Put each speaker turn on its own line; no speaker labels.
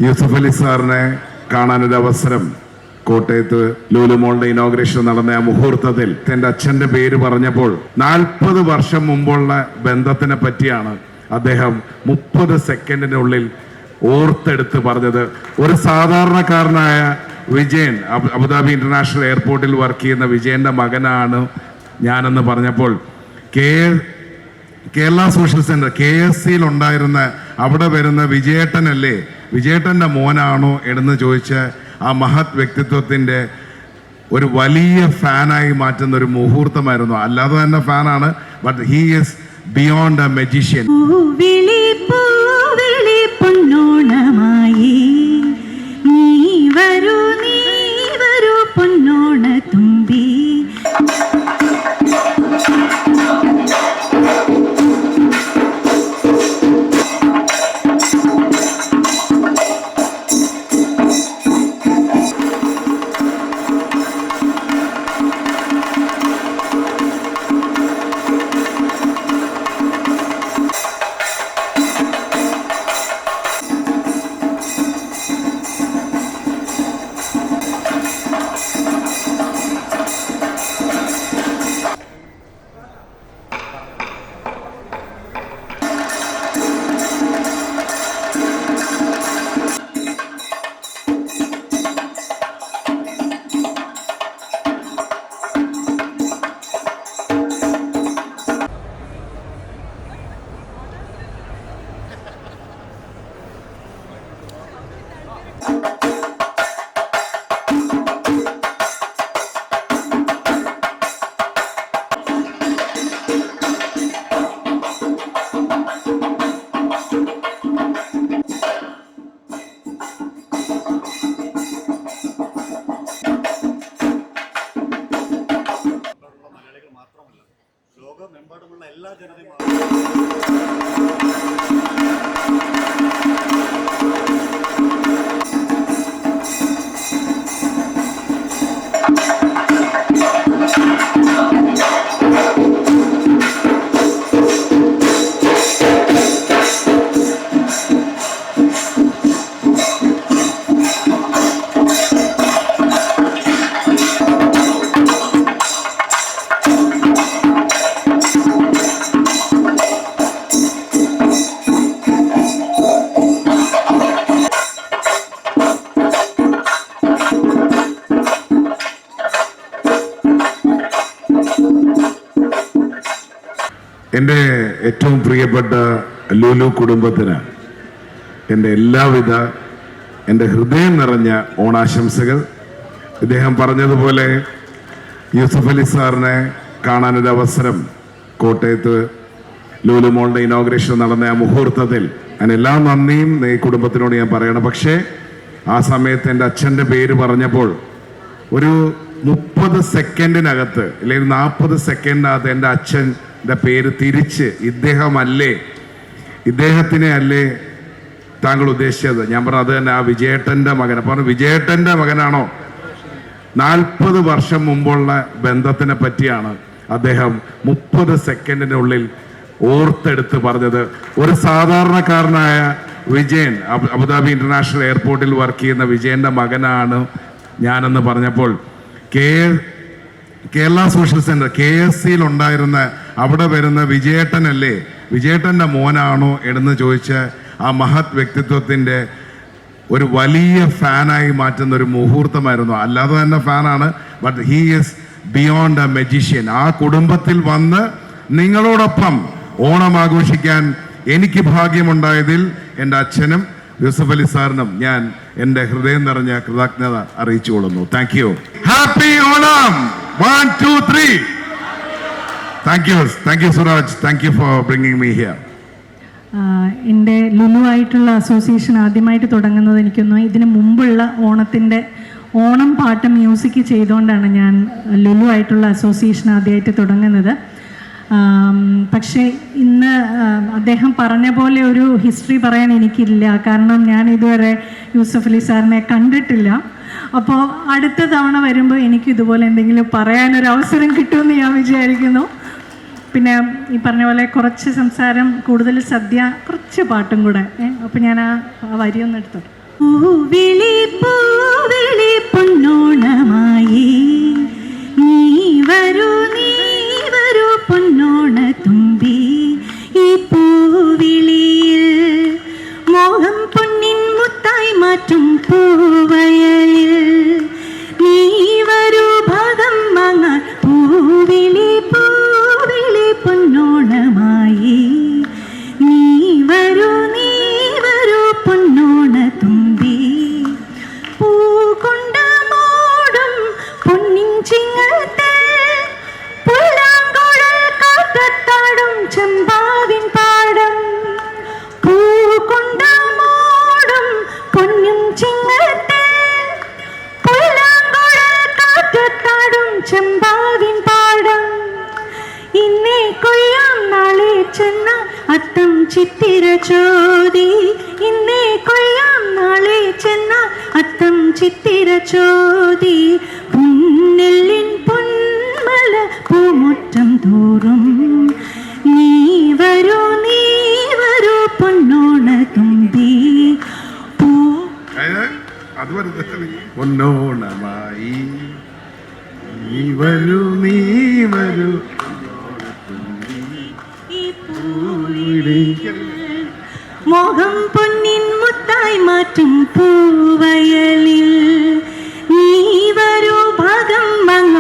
യൂസഫ് അലി സാറിനെ കാണാനൊരു അവസരം കോട്ടയത്ത് ലുലുമോളുടെ ഇനോഗ്രേഷൻ നടന്ന ആ മുഹൂർത്തത്തിൽ എൻ്റെ അച്ഛൻ്റെ പേര് പറഞ്ഞപ്പോൾ 40 വർഷം മുമ്പുള്ള ബന്ധത്തിനെ പറ്റിയാണ് അദ്ദേഹം 30 സെക്കൻഡിനുള്ളിൽ ഓർത്തെടുത്ത് പറഞ്ഞത്. ഒരു സാധാരണക്കാരനായ വിജയൻ, അബുദാബി ഇന്റർനാഷണൽ എയർപോർട്ടിൽ വർക്ക് ചെയ്യുന്ന വിജയന്റെ മകനാണ് ഞാനെന്ന് പറഞ്ഞപ്പോൾ കേരള സോഷ്യൽ സെന്റർ KSCയിൽ ഉണ്ടായിരുന്ന അവിടെ വരുന്ന വിജയേട്ടനല്ലേ, വിജയേട്ടൻ്റെ മോനാണോ എന്ന് ചോദിച്ച ആ മഹത് വ്യക്തിത്വത്തിൻ്റെ ഒരു വലിയ ഫാനായി മാറ്റുന്ന ഒരു മുഹൂർത്തമായിരുന്നു. അല്ലാതെ തന്നെ ഫാനാണ്, but he is beyond A magician.
ലോകമെമ്പാടുമുള്ള എല്ലാ ജനതയും
എൻ്റെ ഏറ്റവും പ്രിയപ്പെട്ട ലുലു കുടുംബത്തിന് എൻ്റെ എല്ലാവിധ എൻ്റെ ഹൃദയം നിറഞ്ഞ ഓണാശംസകൾ. ഇദ്ദേഹം പറഞ്ഞതുപോലെ യൂസഫ് അലി സാറിനെ കാണാനൊരു അവസരം കോട്ടയത്ത് ലുലുമോളുടെ ഇനോഗ്രേഷൻ നടന്ന ആ മുഹൂർത്തത്തിൽ ഞാൻ എല്ലാ നന്ദിയും ഈ കുടുംബത്തിനോട് ഞാൻ പറയണം. പക്ഷേ ആ സമയത്ത് എൻ്റെ അച്ഛൻ്റെ പേര് പറഞ്ഞപ്പോൾ ഒരു 30 സെക്കൻഡിനകത്ത് അല്ലെങ്കിൽ 40 സെക്കൻഡിനകത്ത് എൻ്റെ അച്ഛൻ്റെ പേര് തിരിച്ച് ഇദ്ദേഹത്തിനെ അല്ലേ താങ്കൾ ഉദ്ദേശിച്ചത്? ഞാൻ പറഞ്ഞു അത് തന്നെ, ആ വിജയേട്ടൻ്റെ മകൻ. പറഞ്ഞു വിജയേട്ടൻ്റെ മകനാണോ? 40 വർഷം മുമ്പുള്ള ബന്ധത്തിനെ പറ്റിയാണ് അദ്ദേഹം 30 സെക്കൻഡിനുള്ളിൽ ഓർത്തെടുത്ത് പറഞ്ഞത്. ഒരു സാധാരണക്കാരനായ വിജയൻ, അബുദാബി ഇന്റർനാഷണൽ എയർപോർട്ടിൽ വർക്ക് ചെയ്യുന്ന വിജയന്റെ മകനാണ് ഞാനെന്ന് പറഞ്ഞപ്പോൾ കേരള സോഷ്യൽ സെന്റർ KSCയിൽ ഉണ്ടായിരുന്ന അവിടെ വരുന്ന വിജയേട്ടനല്ലേ, വിജയേട്ടൻ്റെ മോനാണോ എന്ന് ചോദിച്ച ആ മഹത് വ്യക്തിത്വത്തിൻ്റെ ഒരു വലിയ ഫാനായി മാറ്റുന്ന ഒരു മുഹൂർത്തമായിരുന്നു. അല്ലാതെ തന്നെ ഫാനാണ്, but he is beyond A magician. ആ കുടുംബത്തിൽ വന്ന് നിങ്ങളോടൊപ്പം ഓണം ആഘോഷിക്കാൻ എനിക്ക് ഭാഗ്യമുണ്ടായതിൽ എൻ്റെ അച്ഛനും യൂസഫ് അലി സാറിനും ഞാൻ എൻ്റെ ഹൃദയം നിറഞ്ഞ കൃതജ്ഞത അറിയിച്ചു കൊള്ളുന്നു. Thank you. Happy Onam. 1 2 3. Thank you Suraj. Thank you for bringing me here.
എൻ്റെ ലുലു ആയിട്ടുള്ള അസോസിയേഷൻ ആദ്യമായിട്ട് തുടങ്ങുന്നത് എനിക്കൊന്ന് ഇതിന് മുമ്പുള്ള ഓണം പാട്ട് മ്യൂസിക് ചെയ്തുകൊണ്ടാണ് ഞാൻ ലുലു ആയിട്ടുള്ള അസോസിയേഷൻ ആദ്യമായിട്ട് തുടങ്ങുന്നത്. പക്ഷേ ഇന്ന് അദ്ദേഹം പറഞ്ഞ പോലെ ഒരു ഹിസ്റ്ററി പറയാൻ എനിക്കില്ല, കാരണം ഞാൻ ഇതുവരെ യൂസഫ് അലി സാറിനെ കണ്ടിട്ടില്ല. അപ്പോൾ അടുത്ത തവണ വരുമ്പോൾ എനിക്ക് ഇതുപോലെ എന്തെങ്കിലും പറയാനൊരു അവസരം കിട്ടുമെന്ന് ഞാൻ വിചാരിക്കുന്നു. പിന്നെ ഈ പറഞ്ഞ പോലെ കുറച്ച് സംസാരം, കൂടുതൽ സദ്യ, കുറച്ച് പാട്ടും കൂടെ. അപ്പോൾ ഞാൻ ആ വരിയൊന്നും എടുത്തോട്ടെ. പൂവിളി പൂവിളി പൊന്നോണമായി നീ വരൂ പൊന്നോണ തുമ്പി ഈ പൂവിളിയിൽ മോഹം പൊന്നിൻ മുത്തായി മാറ്റും പൂവയലിൽ നീ വരൂ ഭാഗം വാങ്ങാൻ പൂവിളി പൂവിളി പൊന്നോണമായി നീ വരൂ പൊന്നോണ തുമ്പി പൂ കൊണ്ട മോടും പൊന്നിൻ ചിങ്ങത്തെ പുല്ലാങ്കുഴൽ കാറ്റത്താടും ചെമ്പാവിൻ പാടം പൂ കൊണ്ട മോടും പൊന്നിൻ ചിങ്ങത്തെ പുല്ലാങ്കുഴൽ കാറ്റത്താടും ചെമ്പാവിൻ പാടം ഇന്നേ കൊയ്യാം നാളെ ചെന്ന അത്തം ചിത്തിര ചോദി ഇന്നേ കൊയ്യാം നാളെ ചെന്ന അത്തം ചിത്തിര ചോദി പുന്നെല്ലിൻ പൊന്മല പൂമുറ്റം തോറും നീ വരൂ പൊന്നോണ തുമ്പി പൂ
അത് പൊന്നോണമായി നീ വരൂ
മോഹം പൊന്നിൻ മുത്തായി മാറ്റും പൂവയലിൽ നീ വരൂ ഭാഗം വാങ്ങ